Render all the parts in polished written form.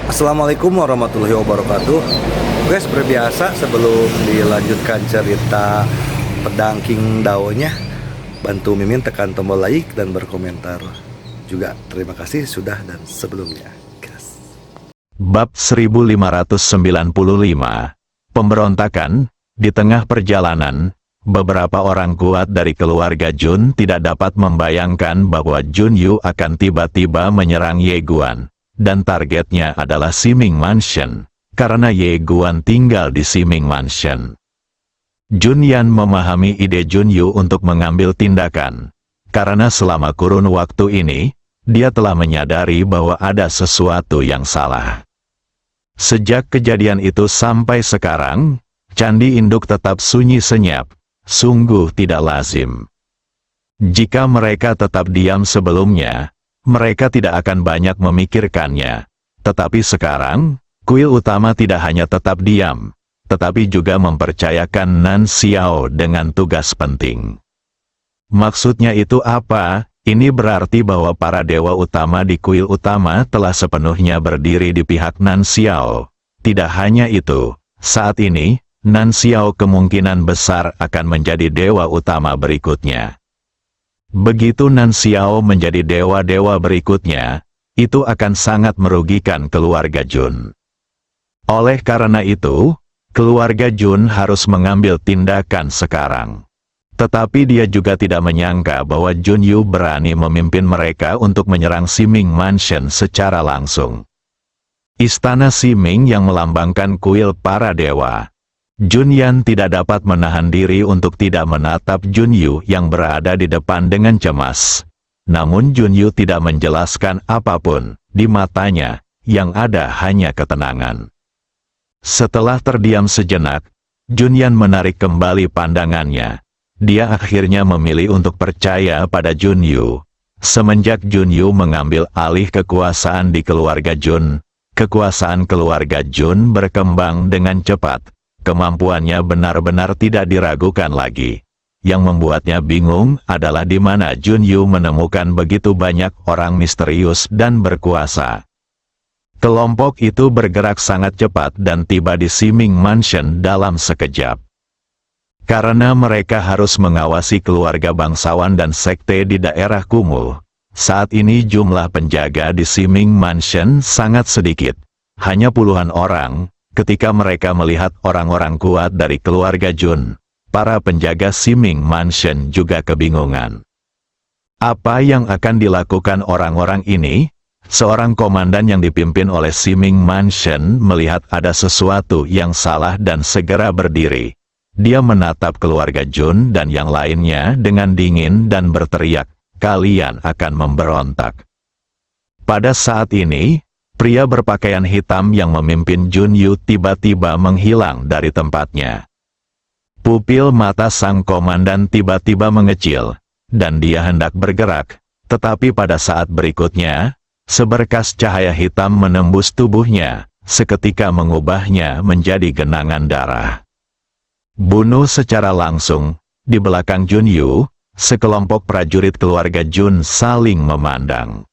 Assalamualaikum warahmatullahi wabarakatuh. Oke, seperti biasa sebelum dilanjutkan cerita pedang King Dao-nya, bantu Mimin tekan tombol like dan berkomentar juga. Terima kasih sudah dan sebelumnya. Gas. Bab 1595. Pemberontakan. Di tengah perjalanan, beberapa orang kuat dari keluarga Jun tidak dapat membayangkan bahwa Jun Yu akan tiba-tiba menyerang Ye Guan, dan targetnya adalah Siming Mansion, karena Ye Guan tinggal di Siming Mansion. Jun Yan memahami ide Jun Yu untuk mengambil tindakan, karena selama kurun waktu ini, dia telah menyadari bahwa ada sesuatu yang salah. Sejak kejadian itu sampai sekarang, Candi Induk tetap sunyi senyap, sungguh tidak lazim. Jika mereka tetap diam sebelumnya, mereka tidak akan banyak memikirkannya. Tetapi sekarang, kuil utama tidak hanya tetap diam, tetapi juga mempercayakan Nan Xiao dengan tugas penting. Maksudnya itu apa? Ini berarti bahwa para dewa utama di kuil utama telah sepenuhnya berdiri di pihak Nan Xiao. Tidak hanya itu, saat ini, Nan Xiao kemungkinan besar akan menjadi dewa utama berikutnya. Begitu Nan Xiao menjadi dewa-dewa berikutnya, itu akan sangat merugikan keluarga Jun. Oleh karena itu, keluarga Jun harus mengambil tindakan sekarang. Tetapi dia juga tidak menyangka bahwa Jun Yu berani memimpin mereka untuk menyerang Siming Mansion secara langsung. Istana Siming yang melambangkan kuil para dewa. Jun Yan tidak dapat menahan diri untuk tidak menatap Jun Yu yang berada di depan dengan cemas. Namun Jun Yu tidak menjelaskan apapun, di matanya, yang ada hanya ketenangan. Setelah terdiam sejenak, Jun Yan menarik kembali pandangannya. Dia akhirnya memilih untuk percaya pada Jun Yu. Semenjak Jun Yu mengambil alih kekuasaan di keluarga Jun, kekuasaan keluarga Jun berkembang dengan cepat. Kemampuannya benar-benar tidak diragukan lagi. Yang membuatnya bingung adalah di mana Jun Yu menemukan begitu banyak orang misterius dan berkuasa. Kelompok itu bergerak sangat cepat dan tiba di Siming Mansion dalam sekejap. Karena mereka harus mengawasi keluarga bangsawan dan sekte di daerah kumuh, saat ini jumlah penjaga di Siming Mansion sangat sedikit, hanya puluhan orang. Ketika mereka melihat orang-orang kuat dari keluarga Jun, para penjaga Siming Mansion juga kebingungan. Apa yang akan dilakukan orang-orang ini? Seorang komandan yang dipimpin oleh Siming Mansion melihat ada sesuatu yang salah dan segera berdiri. Dia menatap keluarga Jun dan yang lainnya dengan dingin dan berteriak, "Kalian akan memberontak." Pada saat ini, pria berpakaian hitam yang memimpin Jun Yu tiba-tiba menghilang dari tempatnya. Pupil mata sang komandan tiba-tiba mengecil, dan dia hendak bergerak, tetapi pada saat berikutnya, seberkas cahaya hitam menembus tubuhnya, seketika mengubahnya menjadi genangan darah. Bunuh secara langsung, di belakang Jun Yu, sekelompok prajurit keluarga Jun saling memandang.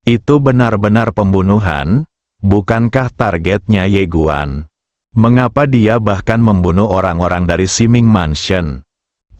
Itu benar-benar pembunuhan? Bukankah targetnya Ye Guan? Mengapa dia bahkan membunuh orang-orang dari Siming Mansion?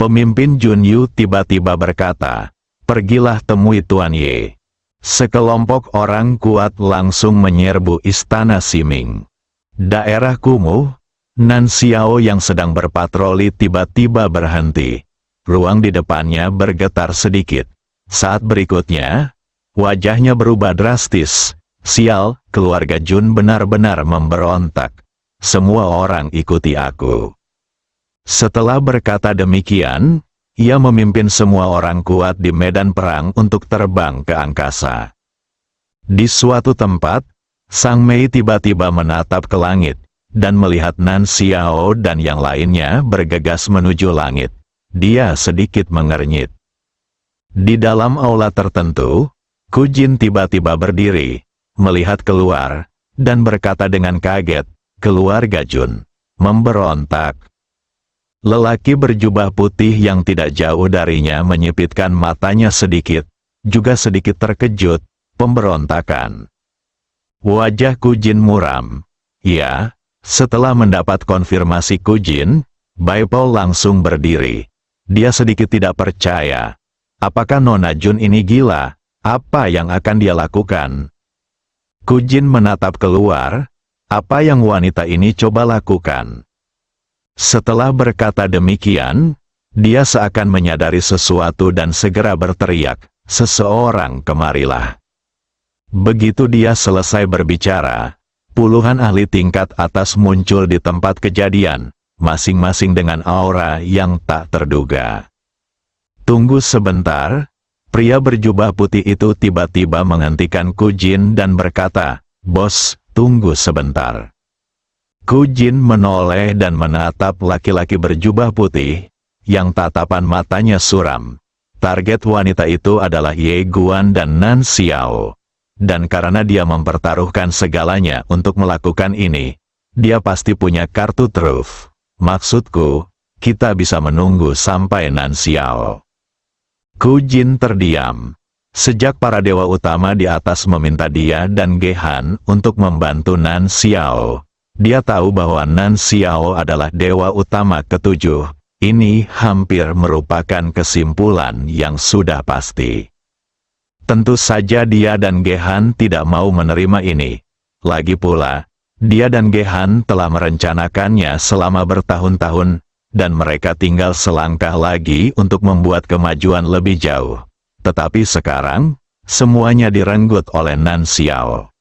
Pemimpin Jun Yu tiba-tiba berkata, "Pergilah temui Tuan Ye." Sekelompok orang kuat langsung menyerbu istana Siming. Daerah kumuh, Nan Xiao yang sedang berpatroli tiba-tiba berhenti. Ruang di depannya bergetar sedikit. Saat berikutnya, wajahnya berubah drastis. "Sial, keluarga Jun benar-benar memberontak. Semua orang ikuti aku." Setelah berkata demikian, ia memimpin semua orang kuat di medan perang untuk terbang ke angkasa. Di suatu tempat, Sang Mei tiba-tiba menatap ke langit, dan melihat Nan Xiao dan yang lainnya bergegas menuju langit. Dia sedikit mengernyit. Di dalam aula tertentu, Ku Jin tiba-tiba berdiri, melihat keluar, dan berkata dengan kaget, "Keluarga Jun memberontak." Lelaki berjubah putih yang tidak jauh darinya menyipitkan matanya sedikit, juga sedikit terkejut. "Pemberontakan? Wajah Kujin muram. Ya, setelah mendapat konfirmasi Kujin, Bai Pao langsung berdiri. Dia sedikit tidak percaya. Apakah Nona Jun ini gila? Apa yang akan dia lakukan? Kujin menatap keluar. Apa yang wanita ini coba lakukan? Setelah berkata demikian, dia seakan menyadari sesuatu dan segera berteriak, "Seseorang kemarilah." Begitu dia selesai berbicara, puluhan ahli tingkat atas muncul di tempat kejadian, masing-masing dengan aura yang tak terduga. Tunggu sebentar, pria berjubah putih itu tiba-tiba menghentikan Kujin dan berkata, "Bos, tunggu sebentar." Kujin menoleh dan menatap laki-laki berjubah putih, yang tatapan matanya suram. Target wanita itu adalah Ye Guan dan Nan Xiao. Dan karena dia mempertaruhkan segalanya untuk melakukan ini, dia pasti punya kartu truf. Maksudku, kita bisa menunggu sampai Nan Xiao. Kujin terdiam. Sejak para dewa utama di atas meminta dia dan Gehan untuk membantu Nan Xiao, dia tahu bahwa Nan Xiao adalah dewa utama ketujuh. Ini hampir merupakan kesimpulan yang sudah pasti. Tentu saja dia dan Gehan tidak mau menerima ini. Lagi pula, dia dan Gehan telah merencanakannya selama bertahun-tahun, dan mereka tinggal selangkah lagi untuk membuat kemajuan lebih jauh. Tetapi sekarang, semuanya direnggut oleh Nan Xiao.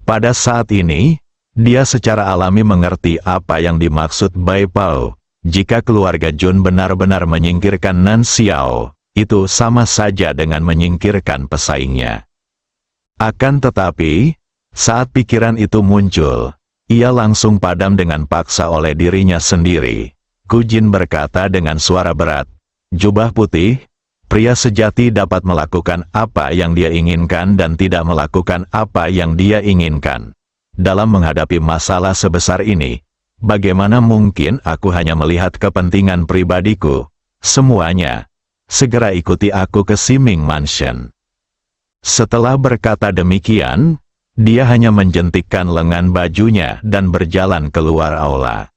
Pada saat ini, dia secara alami mengerti apa yang dimaksud Bai Pao. Jika keluarga Jun benar-benar menyingkirkan Nan Xiao, itu sama saja dengan menyingkirkan pesaingnya. Akan tetapi, saat pikiran itu muncul, ia langsung padam dengan paksa oleh dirinya sendiri. Kujin berkata dengan suara berat, "Jubah putih, pria sejati dapat melakukan apa yang dia inginkan dan tidak melakukan apa yang dia inginkan. Dalam menghadapi masalah sebesar ini, bagaimana mungkin aku hanya melihat kepentingan pribadiku? Semuanya. Segera ikuti aku ke Siming Mansion." Setelah berkata demikian, dia hanya menjentikkan lengan bajunya dan berjalan keluar aula.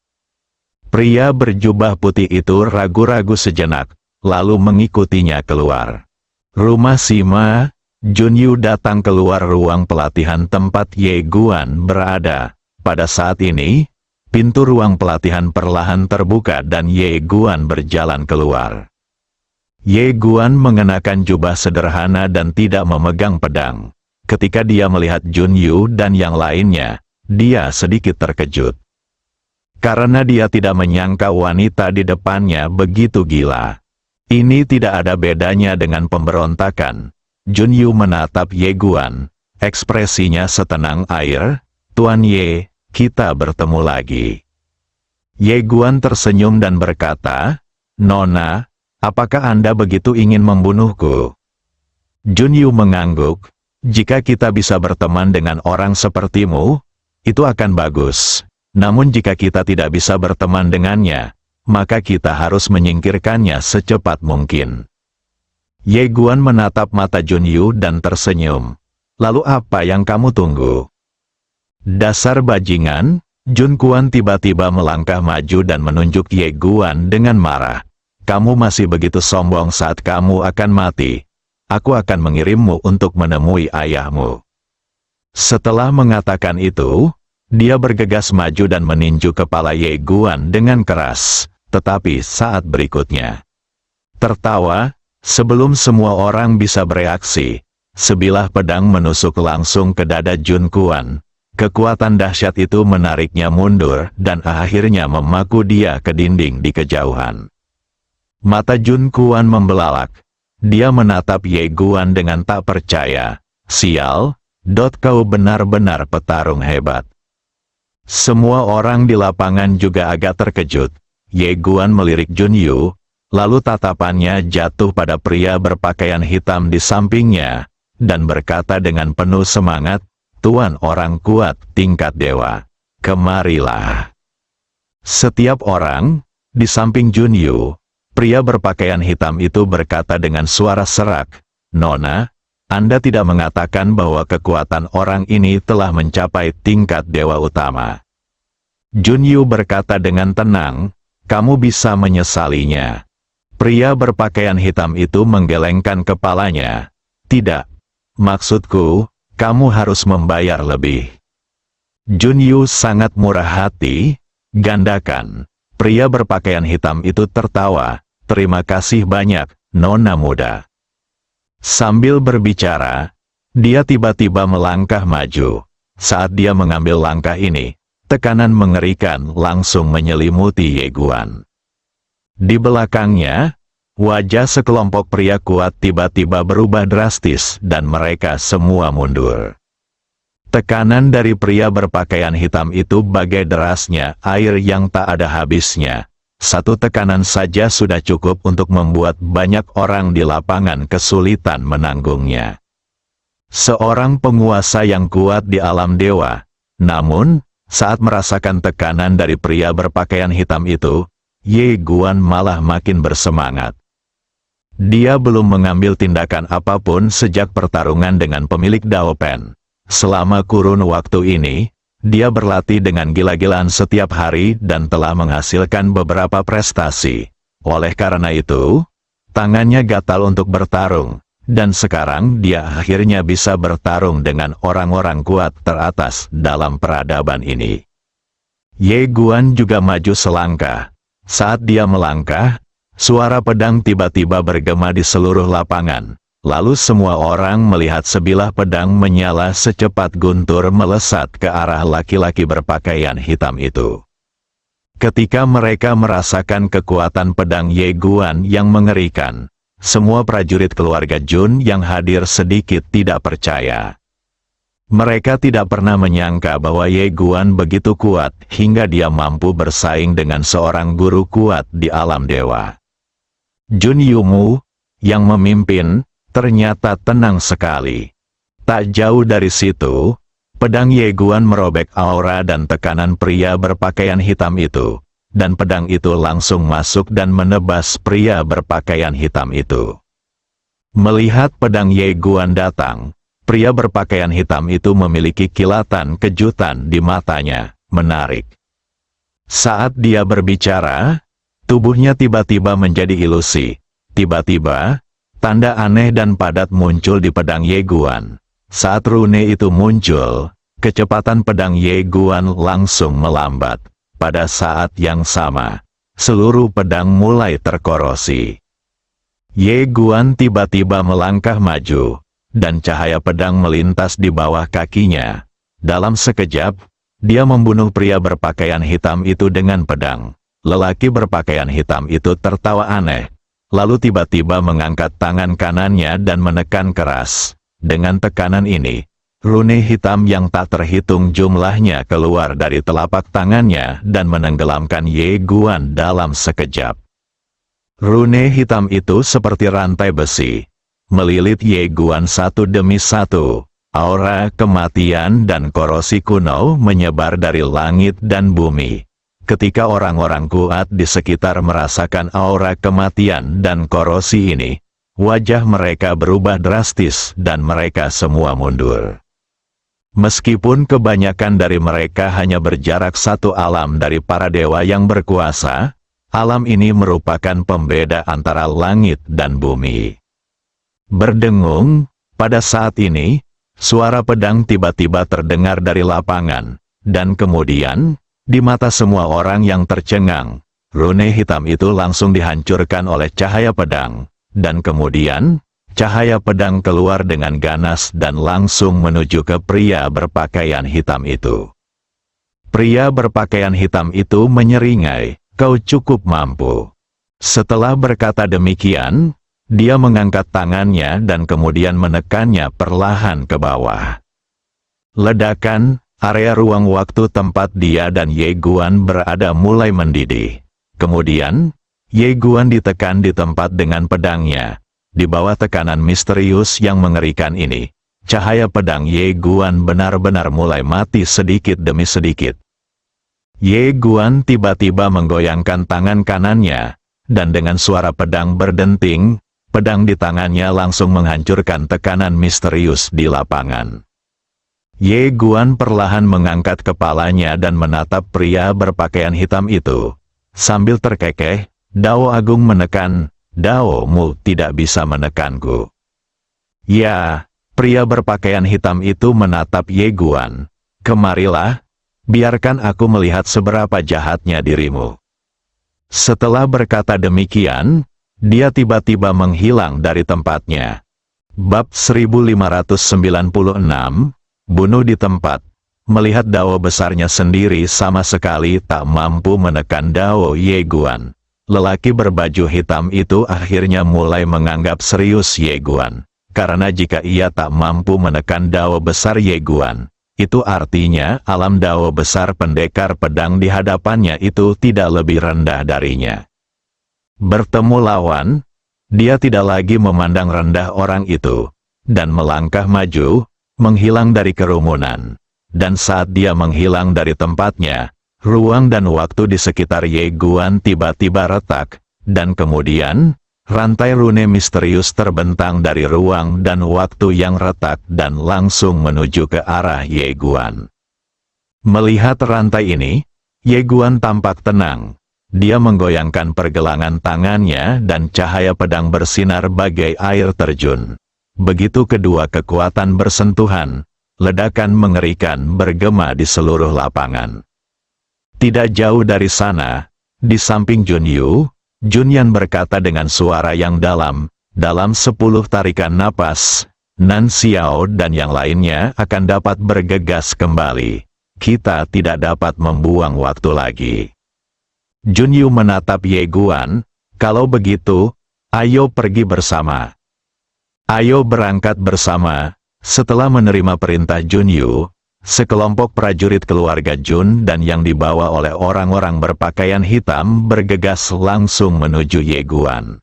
Pria berjubah putih itu ragu-ragu sejenak, lalu mengikutinya keluar. Rumah Sima, Junyu datang keluar ruang pelatihan tempat Ye Guan berada. Pada saat ini, pintu ruang pelatihan perlahan terbuka dan Ye Guan berjalan keluar. Ye Guan mengenakan jubah sederhana dan tidak memegang pedang. Ketika dia melihat Junyu dan yang lainnya, dia sedikit terkejut. Karena dia tidak menyangka wanita di depannya begitu gila. Ini tidak ada bedanya dengan pemberontakan. Junyu menatap Ye Guan, ekspresinya setenang air. "Tuan Ye, kita bertemu lagi." Ye Guan tersenyum dan berkata, "Nona, apakah Anda begitu ingin membunuhku?" Junyu mengangguk, "Jika kita bisa berteman dengan orang sepertimu, itu akan bagus. Namun jika kita tidak bisa berteman dengannya, maka kita harus menyingkirkannya secepat mungkin." Ye Guan menatap mata Junyu dan tersenyum. "Lalu apa yang kamu tunggu?" "Dasar bajingan!" Jun Kuan tiba-tiba melangkah maju dan menunjuk Ye Guan dengan marah. "Kamu masih begitu sombong saat kamu akan mati. Aku akan mengirimmu untuk menemui ayahmu." Setelah mengatakan itu, dia bergegas maju dan meninju kepala Ye Guan dengan keras. Tetapi saat berikutnya, tertawa, sebelum semua orang bisa bereaksi, sebilah pedang menusuk langsung ke dada Jun Kuan. Kekuatan dahsyat itu menariknya mundur dan akhirnya memaku dia ke dinding di kejauhan. Mata Jun Kuan membelalak. Dia menatap Ye Guan dengan tak percaya. "Sial, kau benar-benar petarung hebat." Semua orang di lapangan juga agak terkejut. Ye Guan melirik Junyu, lalu tatapannya jatuh pada pria berpakaian hitam di sampingnya, dan berkata dengan penuh semangat, "Tuan orang kuat tingkat dewa, kemarilah." Setiap orang, di samping Junyu, pria berpakaian hitam itu berkata dengan suara serak, "Nona, Anda tidak mengatakan bahwa kekuatan orang ini telah mencapai tingkat dewa utama. Junyu berkata dengan tenang, kamu bisa menyesalinya. Pria berpakaian hitam itu menggelengkan kepalanya. Tidak. Maksudku, kamu harus membayar lebih. Junyu sangat murah hati, gandakan. Pria berpakaian hitam itu tertawa, terima kasih banyak, nona muda. Sambil berbicara, dia tiba-tiba melangkah maju. Saat dia mengambil langkah ini, tekanan mengerikan langsung menyelimuti Ye Guan. Di belakangnya, wajah sekelompok pria kuat tiba-tiba berubah drastis dan mereka semua mundur. Tekanan dari pria berpakaian hitam itu bagai derasnya air yang tak ada habisnya. Satu tekanan saja sudah cukup untuk membuat banyak orang di lapangan kesulitan menanggungnya. Seorang penguasa yang kuat di alam dewa. Namun, saat merasakan tekanan dari pria berpakaian hitam itu, Ye Guan malah makin bersemangat. Dia belum mengambil tindakan apapun sejak pertarungan dengan pemilik Dao Pen. Selama kurun waktu ini, dia berlatih dengan gila-gilaan setiap hari dan telah menghasilkan beberapa prestasi. Oleh karena itu, tangannya gatal untuk bertarung, dan sekarang dia akhirnya bisa bertarung dengan orang-orang kuat teratas dalam peradaban ini. Ye Guan juga maju selangkah. Saat dia melangkah, suara pedang tiba-tiba bergema di seluruh lapangan. Lalu semua orang melihat sebilah pedang menyala secepat guntur melesat ke arah laki-laki berpakaian hitam itu. Ketika mereka merasakan kekuatan pedang Ye Guan yang mengerikan, semua prajurit keluarga Jun yang hadir sedikit tidak percaya. Mereka tidak pernah menyangka bahwa Ye Guan begitu kuat hingga dia mampu bersaing dengan seorang guru kuat di alam dewa. Jun Yumu, yang memimpin, ternyata tenang sekali. Tak jauh dari situ, pedang Ye Guan merobek aura dan tekanan pria berpakaian hitam itu, dan pedang itu langsung masuk dan menebas pria berpakaian hitam itu. Melihat pedang Ye Guan datang, pria berpakaian hitam itu memiliki kilatan kejutan di matanya, menarik. Saat dia berbicara, tubuhnya tiba-tiba menjadi ilusi. Tiba-tiba, tanda aneh dan padat muncul di pedang Ye Guan. Saat rune itu muncul, kecepatan pedang Ye Guan langsung melambat. Pada saat yang sama, seluruh pedang mulai terkorosi. Ye Guan tiba-tiba melangkah maju, dan cahaya pedang melintas di bawah kakinya. Dalam sekejap, dia membunuh pria berpakaian hitam itu dengan pedang. Lelaki berpakaian hitam itu tertawa aneh. Lalu tiba-tiba mengangkat tangan kanannya dan menekan keras. Dengan tekanan ini, rune hitam yang tak terhitung jumlahnya keluar dari telapak tangannya dan menenggelamkan Ye Guan dalam sekejap. Rune hitam itu seperti rantai besi, melilit Ye Guan satu demi satu. Aura kematian dan korosi kuno menyebar dari langit dan bumi. Ketika orang-orang kuat di sekitar merasakan aura kematian dan korosi ini, wajah mereka berubah drastis dan mereka semua mundur. Meskipun kebanyakan dari mereka hanya berjarak satu alam dari para dewa yang berkuasa, alam ini merupakan pembeda antara langit dan bumi. Berdengung, pada saat ini, suara pedang tiba-tiba terdengar dari lapangan, dan kemudian, di mata semua orang yang tercengang, rune hitam itu langsung dihancurkan oleh cahaya pedang, dan kemudian, cahaya pedang keluar dengan ganas dan langsung menuju ke pria berpakaian hitam itu. Pria berpakaian hitam itu menyeringai, kau cukup mampu. Setelah berkata demikian, dia mengangkat tangannya dan kemudian menekannya perlahan ke bawah. Ledakan, area ruang waktu tempat dia dan Ye Guan berada mulai mendidih. Kemudian, Ye Guan ditekan di tempat dengan pedangnya. Di bawah tekanan misterius yang mengerikan ini, cahaya pedang Ye Guan benar-benar mulai mati sedikit demi sedikit. Ye Guan tiba-tiba menggoyangkan tangan kanannya, dan dengan suara pedang berdenting, pedang di tangannya langsung menghancurkan tekanan misterius di lapangan. Ye Guan perlahan mengangkat kepalanya dan menatap pria berpakaian hitam itu. Sambil terkekeh, Dao Agung menekan, "Dao-mu tidak bisa menekanku." Ya, pria berpakaian hitam itu menatap Ye Guan. "Kemarilah, biarkan aku melihat seberapa jahatnya dirimu." Setelah berkata demikian, dia tiba-tiba menghilang dari tempatnya. Bab 1596, Bunuh di tempat. Melihat Dao besarnya sendiri sama sekali tak mampu menekan Dao Ye Guan. Lelaki berbaju hitam itu akhirnya mulai menganggap serius Ye Guan. Karena jika ia tak mampu menekan Dao besar Ye Guan, itu artinya alam Dao besar pendekar pedang di hadapannya itu tidak lebih rendah darinya. Bertemu lawan, dia tidak lagi memandang rendah orang itu, dan melangkah maju, menghilang dari kerumunan. Dan saat dia menghilang dari tempatnya, ruang dan waktu di sekitar Ye Guan tiba-tiba retak, dan kemudian, rantai rune misterius terbentang dari ruang dan waktu yang retak dan langsung menuju ke arah Ye Guan. Melihat rantai ini, Ye Guan tampak tenang. Dia menggoyangkan pergelangan tangannya dan cahaya pedang bersinar bagai air terjun. Begitu kedua kekuatan bersentuhan, ledakan mengerikan bergema di seluruh lapangan. Tidak jauh dari sana, di samping Jun Yu, Jun Yan berkata dengan suara yang dalam 10 tarikan napas, Nan Xiao dan yang lainnya akan dapat bergegas kembali. Kita tidak dapat membuang waktu lagi. Jun Yu menatap Ye Guan, "Kalau begitu, ayo pergi bersama." "Ayo berangkat bersama." Setelah menerima perintah Jun Yu, sekelompok prajurit keluarga Jun dan yang dibawa oleh orang-orang berpakaian hitam bergegas langsung menuju Ye Guan.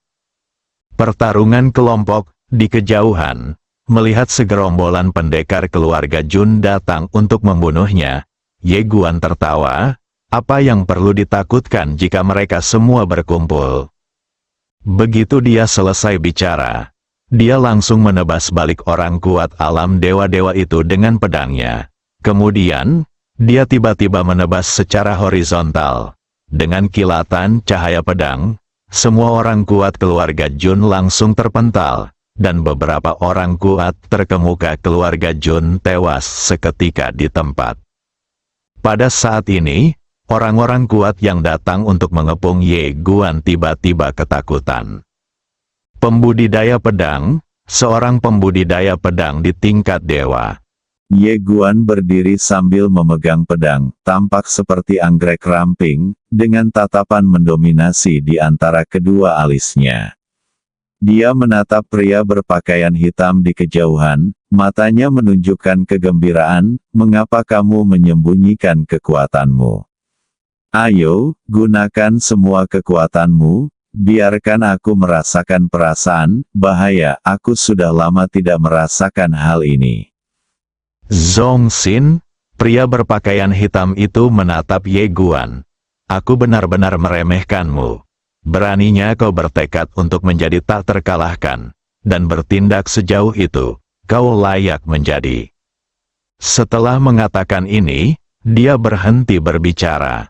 Pertarungan kelompok di kejauhan, melihat segerombolan pendekar keluarga Jun datang untuk membunuhnya, Ye Guan tertawa, "Apa yang perlu ditakutkan jika mereka semua berkumpul?" Begitu dia selesai bicara, dia langsung menebas balik orang kuat alam dewa-dewa itu dengan pedangnya. Kemudian, dia tiba-tiba menebas secara horizontal. Dengan kilatan cahaya pedang, semua orang kuat keluarga Jun langsung terpental, dan beberapa orang kuat terkemuka keluarga Jun tewas seketika di tempat. Pada saat ini, orang-orang kuat yang datang untuk mengepung Ye Guan tiba-tiba ketakutan. Pembudidaya pedang, seorang pembudidaya pedang di tingkat dewa. Ye Guan berdiri sambil memegang pedang, tampak seperti anggrek ramping, dengan tatapan mendominasi di antara kedua alisnya. Dia menatap pria berpakaian hitam di kejauhan, matanya menunjukkan kegembiraan, "Mengapa kamu menyembunyikan kekuatanmu? Ayo, gunakan semua kekuatanmu. Biarkan aku merasakan perasaan bahaya. Aku sudah lama tidak merasakan hal ini." Zhong Xin, pria berpakaian hitam itu menatap Ye Guan. "Aku benar-benar meremehkanmu. Beraninya kau bertekad untuk menjadi tak terkalahkan, dan bertindak sejauh itu, kau layak menjadi." Setelah mengatakan ini, dia berhenti berbicara.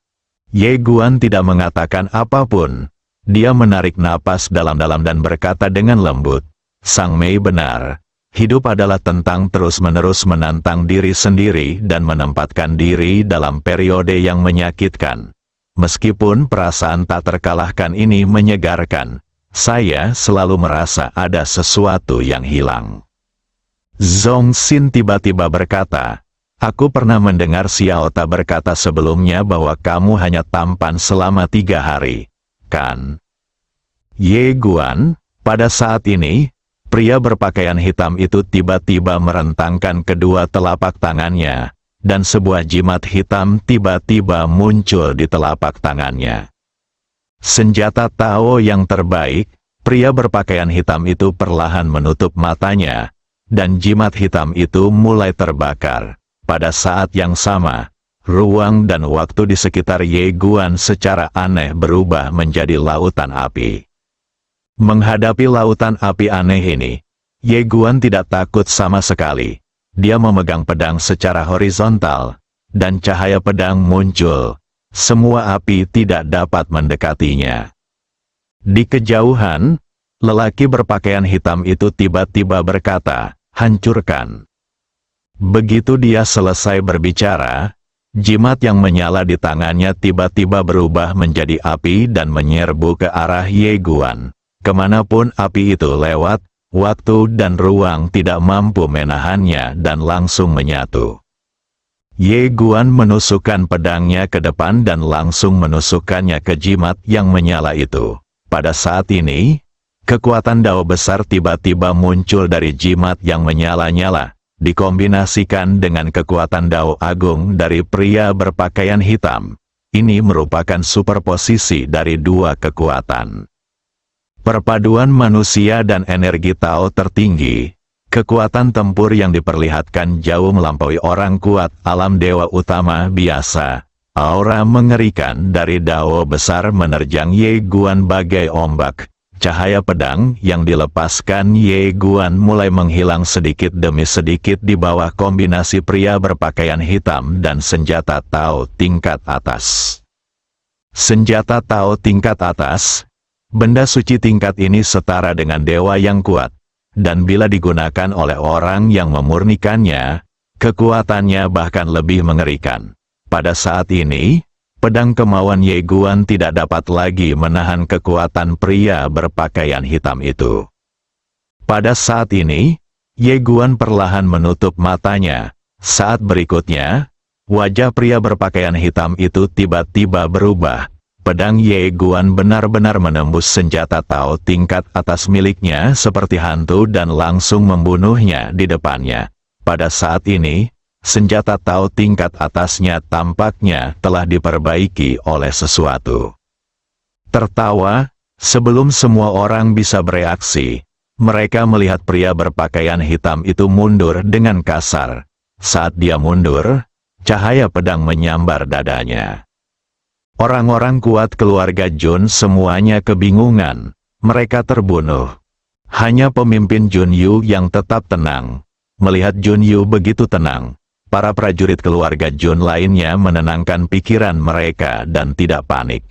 Ye Guan tidak mengatakan apapun. Dia menarik napas dalam-dalam dan berkata dengan lembut, "Sang Mei benar. Hidup adalah tentang terus-menerus menantang diri sendiri dan menempatkan diri dalam periode yang menyakitkan. Meskipun perasaan tak terkalahkan ini menyegarkan, saya selalu merasa ada sesuatu yang hilang." Zhong Xin tiba-tiba berkata, "Aku pernah mendengar Xiao Ta berkata sebelumnya bahwa kamu hanya tampan selama 3 hari. Kan?" Ye Guan, pada saat ini, pria berpakaian hitam itu tiba-tiba merentangkan kedua telapak tangannya, dan sebuah jimat hitam tiba-tiba muncul di telapak tangannya. Senjata Tao yang terbaik, pria berpakaian hitam itu perlahan menutup matanya, dan jimat hitam itu mulai terbakar. Pada saat yang sama, ruang dan waktu di sekitar Ye Guan secara aneh berubah menjadi lautan api. Menghadapi lautan api aneh ini, Ye Guan tidak takut sama sekali. Dia memegang pedang secara horizontal, dan cahaya pedang muncul. Semua api tidak dapat mendekatinya. Di kejauhan, lelaki berpakaian hitam itu tiba-tiba berkata, "Hancurkan." Begitu dia selesai berbicara, jimat yang menyala di tangannya tiba-tiba berubah menjadi api dan menyerbu ke arah Ye Guan. Kemanapun api itu lewat, waktu dan ruang tidak mampu menahannya dan langsung menyatu. Ye Guan menusukkan pedangnya ke depan dan langsung menusukkannya ke jimat yang menyala itu. Pada saat ini, kekuatan dao besar tiba-tiba muncul dari jimat yang menyala-nyala, dikombinasikan dengan kekuatan dao agung dari pria berpakaian hitam. Ini merupakan superposisi dari dua kekuatan. Perpaduan manusia dan energi Tao tertinggi, kekuatan tempur yang diperlihatkan jauh melampaui orang kuat alam dewa utama biasa. Aura mengerikan dari Dao besar menerjang Ye Guan bagai ombak. Cahaya pedang yang dilepaskan Ye Guan mulai menghilang sedikit demi sedikit di bawah kombinasi pria berpakaian hitam dan senjata Tao tingkat atas. Senjata Tao tingkat atas. Benda suci tingkat ini setara dengan dewa yang kuat, dan bila digunakan oleh orang yang memurnikannya, kekuatannya bahkan lebih mengerikan. Pada saat ini, pedang kemauan Ye Guan tidak dapat lagi menahan kekuatan pria berpakaian hitam itu. Pada saat ini, Ye Guan perlahan menutup matanya. Saat berikutnya, wajah pria berpakaian hitam itu tiba-tiba berubah. Pedang Ye Guan benar-benar menembus senjata Tao tingkat atas miliknya seperti hantu dan langsung membunuhnya di depannya. Pada saat ini, senjata Tao tingkat atasnya tampaknya telah diperbaiki oleh sesuatu. Tertawa, sebelum semua orang bisa bereaksi, mereka melihat pria berpakaian hitam itu mundur dengan kasar. Saat dia mundur, cahaya pedang menyambar dadanya. Orang-orang kuat keluarga Jun semuanya kebingungan. Mereka terbunuh. Hanya pemimpin Junyu yang tetap tenang. Melihat Junyu begitu tenang, para prajurit keluarga Jun lainnya menenangkan pikiran mereka dan tidak panik.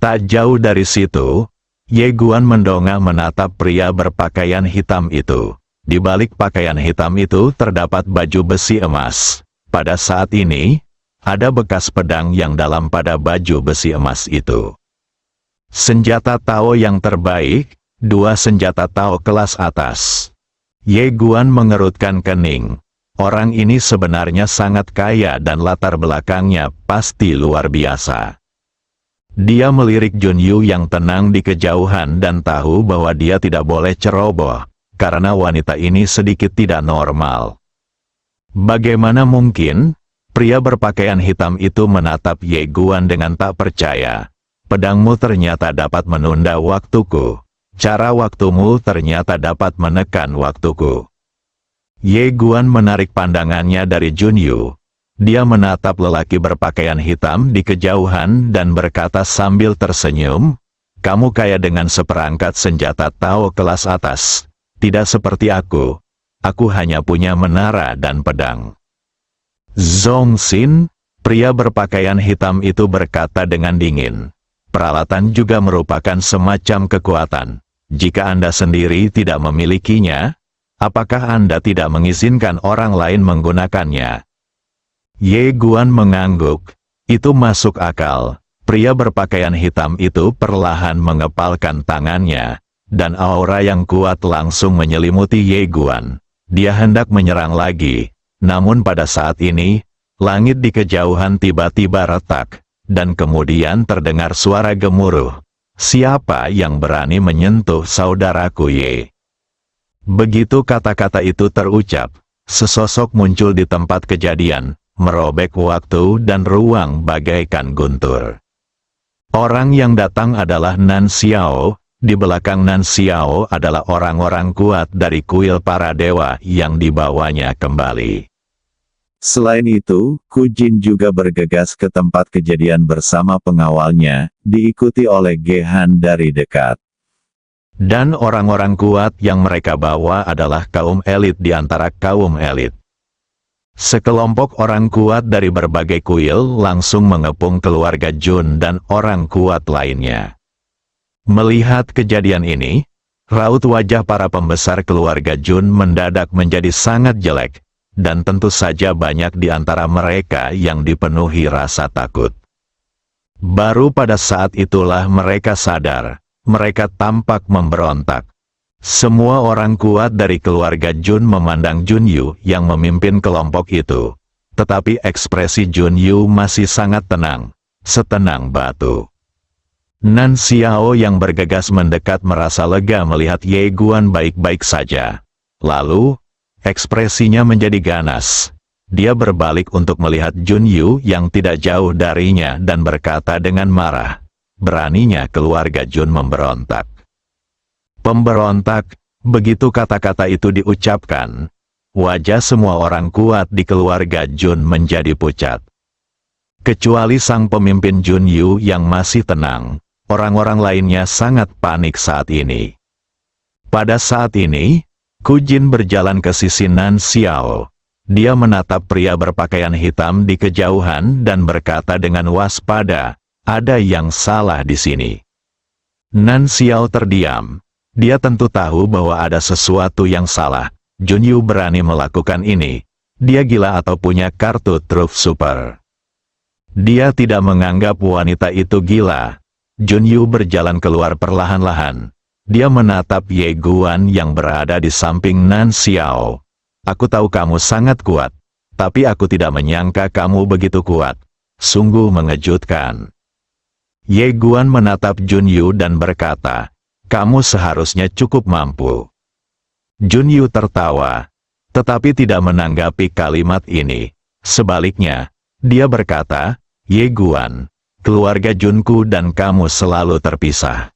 Tak jauh dari situ, Ye Guan mendongak menatap pria berpakaian hitam itu. Di balik pakaian hitam itu terdapat baju besi emas. Pada saat ini, ada bekas pedang yang dalam pada baju besi emas itu. Senjata Tao yang terbaik, dua senjata Tao kelas atas. Ye Guan mengerutkan kening. Orang ini sebenarnya sangat kaya dan latar belakangnya pasti luar biasa. Dia melirik Junyu yang tenang di kejauhan dan tahu bahwa dia tidak boleh ceroboh, karena wanita ini sedikit tidak normal. Bagaimana mungkin? Pria berpakaian hitam itu menatap Ye Guan dengan tak percaya. Pedangmu ternyata dapat menunda waktuku. Cara waktumu ternyata dapat menekan waktuku. Ye Guan menarik pandangannya dari Junyu. Dia menatap lelaki berpakaian hitam di kejauhan dan berkata sambil tersenyum, "Kamu kaya dengan seperangkat senjata Tao kelas atas. Tidak seperti aku. Aku hanya punya menara dan pedang." Zhong Xin, pria berpakaian hitam itu berkata dengan dingin. Peralatan juga merupakan semacam kekuatan. Jika Anda sendiri tidak memilikinya, apakah Anda tidak mengizinkan orang lain menggunakannya? Ye Guan mengangguk. Itu masuk akal. Pria berpakaian hitam itu perlahan mengepalkan tangannya, dan aura yang kuat langsung menyelimuti Ye Guan. Dia hendak menyerang lagi. Namun pada saat ini, langit di kejauhan tiba-tiba retak, dan kemudian terdengar suara gemuruh. Siapa yang berani menyentuh saudaraku Ye? Begitu kata-kata itu terucap, sesosok muncul di tempat kejadian, merobek waktu dan ruang bagaikan guntur. Orang yang datang adalah Nan Xiao. Di belakang Nan Xiao adalah orang-orang kuat dari kuil para dewa yang dibawanya kembali. Selain itu, Ku Jin juga bergegas ke tempat kejadian bersama pengawalnya, diikuti oleh Ge Han dari dekat. Dan orang-orang kuat yang mereka bawa adalah kaum elit di antara kaum elit. Sekelompok orang kuat dari berbagai kuil langsung mengepung keluarga Jun dan orang kuat lainnya. Melihat kejadian ini, raut wajah para pembesar keluarga Jun mendadak menjadi sangat jelek, dan tentu saja banyak di antara mereka yang dipenuhi rasa takut. Baru pada saat itulah mereka sadar, mereka tampak memberontak. Semua orang kuat dari keluarga Jun memandang Junyu yang memimpin kelompok itu. Tetapi ekspresi Junyu masih sangat tenang, setenang batu. Nan Xiao yang bergegas mendekat merasa lega melihat Ye Guan baik-baik saja. Lalu, ekspresinya menjadi ganas. Dia berbalik untuk melihat Junyu yang tidak jauh darinya dan berkata dengan marah, "Beraninya keluarga Jun memberontak." Pemberontak, begitu kata-kata itu diucapkan, wajah semua orang kuat di keluarga Jun menjadi pucat. Kecuali sang pemimpin Junyu yang masih tenang, orang-orang lainnya sangat panik saat ini. Pada saat ini, Kujin berjalan ke sisi Nan Xiao. Dia menatap pria berpakaian hitam di kejauhan dan berkata dengan waspada, "Ada yang salah di sini." Nan Xiao terdiam. Dia tentu tahu bahwa ada sesuatu yang salah. Junyu berani melakukan ini. Dia gila atau punya kartu truf super. Dia tidak menganggap wanita itu gila. Junyu berjalan keluar perlahan-lahan. Dia menatap Ye Guan yang berada di samping Nan Xiao. "Aku tahu kamu sangat kuat, tapi aku tidak menyangka kamu begitu kuat. Sungguh mengejutkan." Ye Guan menatap Junyu dan berkata, "Kamu seharusnya cukup mampu." Junyu tertawa, tetapi tidak menanggapi kalimat ini. Sebaliknya, dia berkata, "Ye Guan, keluarga Junku dan kamu selalu terpisah."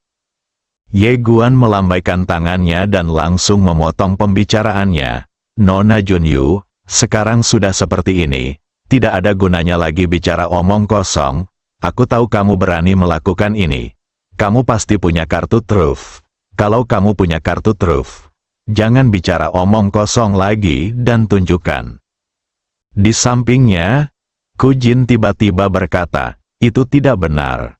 Ye Guan melambaikan tangannya dan langsung memotong pembicaraannya. "Nona Junyu, sekarang sudah seperti ini, tidak ada gunanya lagi bicara omong kosong. Aku tahu kamu berani melakukan ini. Kamu pasti punya kartu truf. Kalau kamu punya kartu truf, jangan bicara omong kosong lagi dan tunjukkan." Di sampingnya, Kujin tiba-tiba berkata, "Itu tidak benar."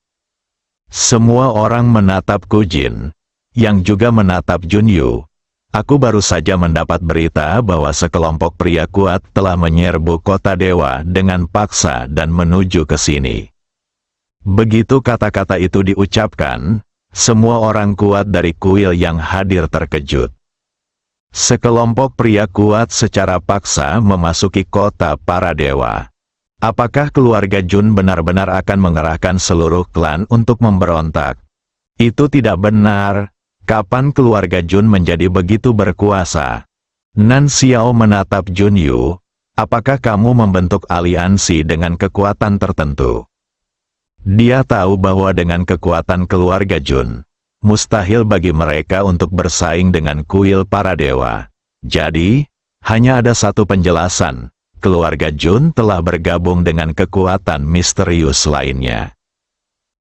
Semua orang menatap Kujin, yang juga menatap Junyu. "Aku baru saja mendapat berita bahwa sekelompok pria kuat telah menyerbu kota dewa dengan paksa dan menuju ke sini." Begitu kata-kata itu diucapkan, semua orang kuat dari kuil yang hadir terkejut. Sekelompok pria kuat secara paksa memasuki kota para dewa. Apakah keluarga Jun benar-benar akan mengerahkan seluruh klan untuk memberontak? Itu tidak benar. Kapan keluarga Jun menjadi begitu berkuasa? Nan Xiao menatap Junyu. "Apakah kamu membentuk aliansi dengan kekuatan tertentu?" Dia tahu bahwa dengan kekuatan keluarga Jun, mustahil bagi mereka untuk bersaing dengan kuil para dewa. Jadi, hanya ada satu penjelasan. Keluarga Jun telah bergabung dengan kekuatan misterius lainnya.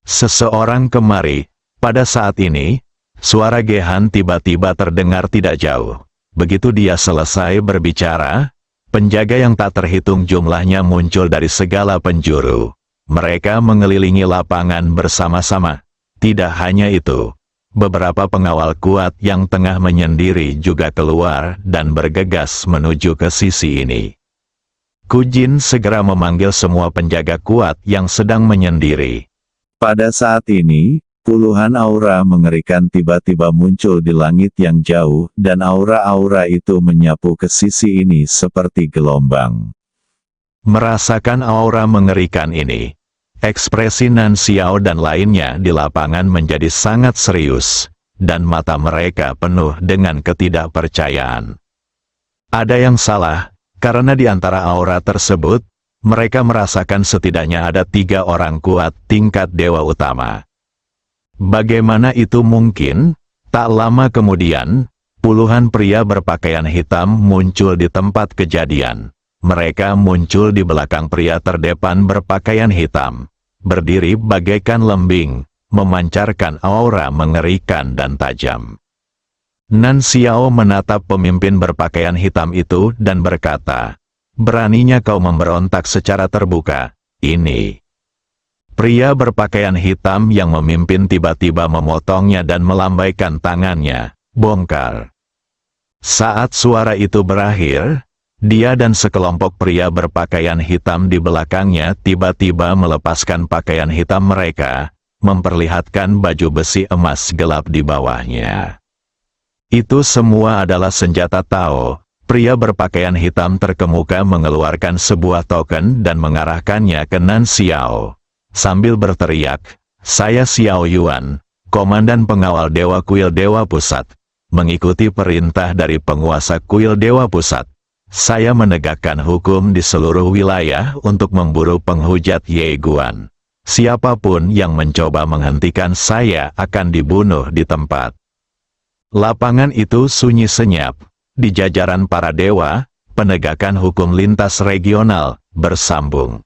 Seseorang kemari. Pada saat ini, suara Gehan tiba-tiba terdengar tidak jauh. Begitu dia selesai berbicara, penjaga yang tak terhitung jumlahnya muncul dari segala penjuru. Mereka mengelilingi lapangan bersama-sama. Tidak hanya itu, beberapa pengawal kuat yang tengah menyendiri juga keluar dan bergegas menuju ke sisi ini. Kujin segera memanggil semua penjaga kuat yang sedang menyendiri. Pada saat ini, puluhan aura mengerikan tiba-tiba muncul di langit yang jauh, dan aura-aura itu menyapu ke sisi ini seperti gelombang. Merasakan aura mengerikan ini, ekspresi Nan Xiao dan lainnya di lapangan menjadi sangat serius, dan mata mereka penuh dengan ketidakpercayaan. Ada yang salah, karena di antara aura tersebut, mereka merasakan setidaknya ada 3 orang kuat tingkat dewa utama. Bagaimana itu mungkin? Tak lama kemudian, puluhan pria berpakaian hitam muncul di tempat kejadian. Mereka muncul di belakang pria terdepan berpakaian hitam, berdiri bagaikan lembing, memancarkan aura mengerikan dan tajam. Nan Xiao menatap pemimpin berpakaian hitam itu dan berkata, "Beraninya kau memberontak secara terbuka, ini." Pria berpakaian hitam yang memimpin tiba-tiba memotongnya dan melambaikan tangannya, bongkar. Saat suara itu berakhir, dia dan sekelompok pria berpakaian hitam di belakangnya tiba-tiba melepaskan pakaian hitam mereka, memperlihatkan baju besi emas gelap di bawahnya. Itu semua adalah senjata Tao. Pria berpakaian hitam terkemuka mengeluarkan sebuah token dan mengarahkannya ke Nan Xiao. Sambil berteriak, "Saya Xiao Yuan, Komandan Pengawal Dewa Kuil Dewa Pusat. Mengikuti perintah dari penguasa Kuil Dewa Pusat, saya menegakkan hukum di seluruh wilayah untuk memburu penghujat Ye Guan. Siapapun yang mencoba menghentikan saya akan dibunuh di tempat." Lapangan itu sunyi senyap. Di jajaran para dewa, penegakan hukum lintas regional bersambung.